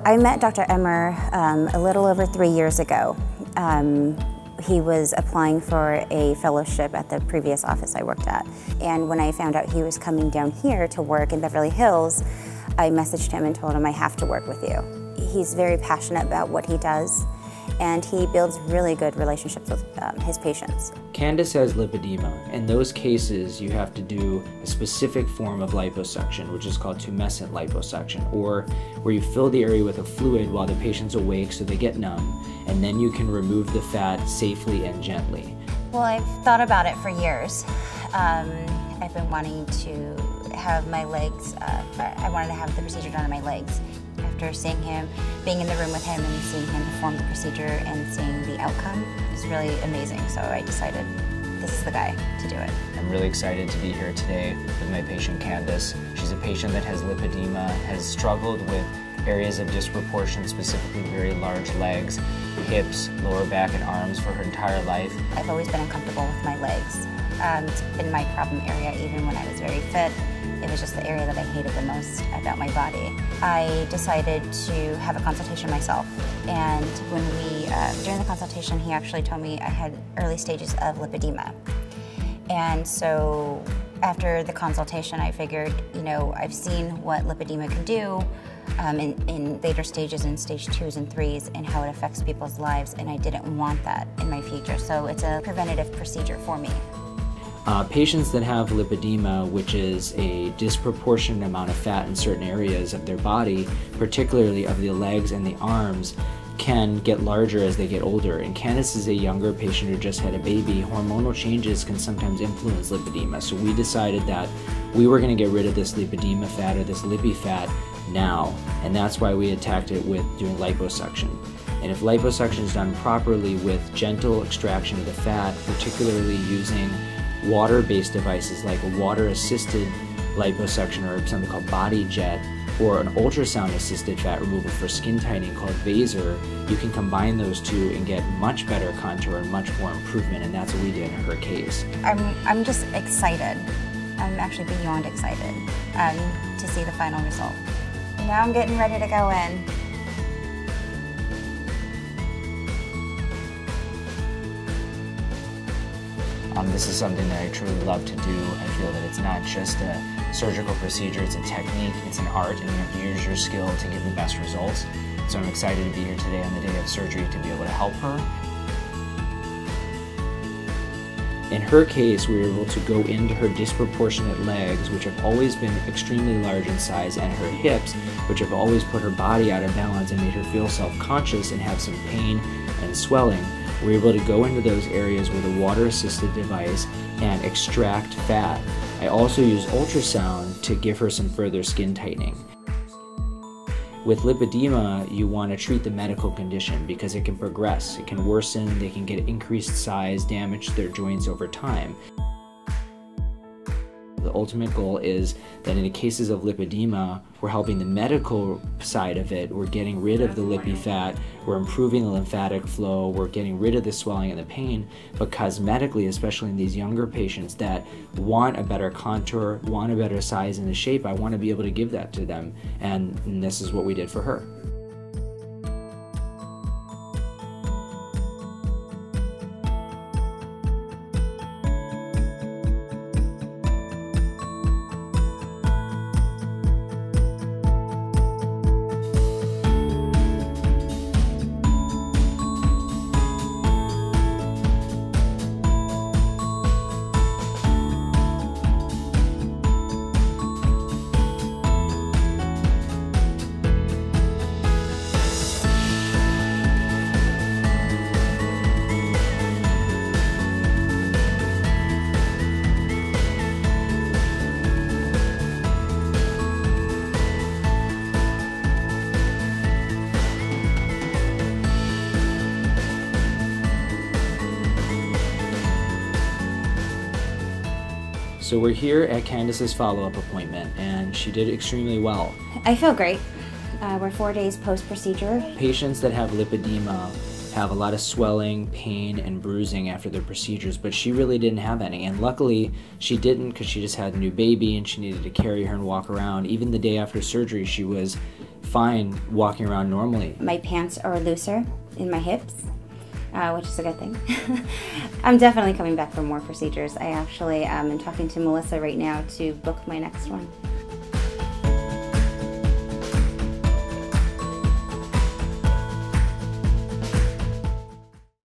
I met Dr. Emer a little over 3 years ago. He was applying for a fellowship at the previous office I worked at. And when I found out he was coming down here to work in Beverly Hills, I messaged him and told him I have to work with you. He's very passionate about what he does, and he builds really good relationships with his patients. Candace has lipedema. In those cases, you have to do a specific form of liposuction, which is called tumescent liposuction, or where you fill the area with a fluid while the patient's awake so they get numb, and then you can remove the fat safely and gently. Well, I've thought about it for years. I've been wanting to have my legs, I wanted to have the procedure done on my legs. After seeing him, being in the room with him and seeing him perform the procedure and seeing the outcome, it was really amazing. So I decided this is the guy to do it. I'm really excited to be here today with my patient Candace. She's a patient that has lipedema, has struggled with areas of disproportion, specifically very large legs, hips, lower back, and arms for her entire life. I've always been uncomfortable with my legs. It's been my problem area even when I was very fit. It was just the area that I hated the most about my body. I decided to have a consultation myself, and when during the consultation, he actually told me I had early stages of lipedema. And so after the consultation, I figured, you know, I've seen what lipedema can do in later stages, in stage 2s and 3s, and how it affects people's lives, and I didn't want that in my future. So it's a preventative procedure for me. Patients that have lipedema, which is a disproportionate amount of fat in certain areas of their body, particularly of the legs and the arms, can get larger as they get older. And Candace is a younger patient who just had a baby. Hormonal changes can sometimes influence lipedema. So we decided that we were going to get rid of this lipedema fat, or this lippy fat, now. And that's why we attacked it with doing liposuction. And if liposuction is done properly with gentle extraction of the fat, particularly using water-based devices like a water-assisted liposuction or something called BodyJet, or an ultrasound-assisted fat removal for skin tightening called VASER, you can combine those two and get much better contour and much more improvement, and that's what we did in her case. I'm just excited. I'm actually beyond excited to see the final result. Now I'm getting ready to go in. This is something that I truly love to do. I feel that it's not just a surgical procedure, it's a technique, it's an art, and you have to use your skill to get the best results. So I'm excited to be here today on the day of surgery to be able to help her. In her case, we were able to go into her disproportionate legs, which have always been extremely large in size, and her hips, which have always put her body out of balance and made her feel self-conscious and have some pain and swelling. We're able to go into those areas with a water-assisted device and extract fat. I also use ultrasound to give her some further skin tightening. With lipedema, you want to treat the medical condition because it can progress, it can worsen, they can get increased size, damage their joints over time. The ultimate goal is that in the cases of lipedema, we're helping the medical side of it. We're getting rid of the lippy fat, we're improving the lymphatic flow, we're getting rid of the swelling and the pain, but cosmetically, especially in these younger patients that want a better contour, want a better size and the shape, I want to be able to give that to them, and this is what we did for her. So we're here at Candace's follow-up appointment, and she did extremely well. I feel great. We're 4 days post-procedure. Patients that have lipedema have a lot of swelling, pain, and bruising after their procedures, but she really didn't have any. And luckily, she didn't, because she just had a new baby and she needed to carry her and walk around. Even the day after surgery, she was fine walking around normally. My pants are looser in my hips, which is a good thing. I'm definitely coming back for more procedures. I actually am talking to Melissa right now to book my next one.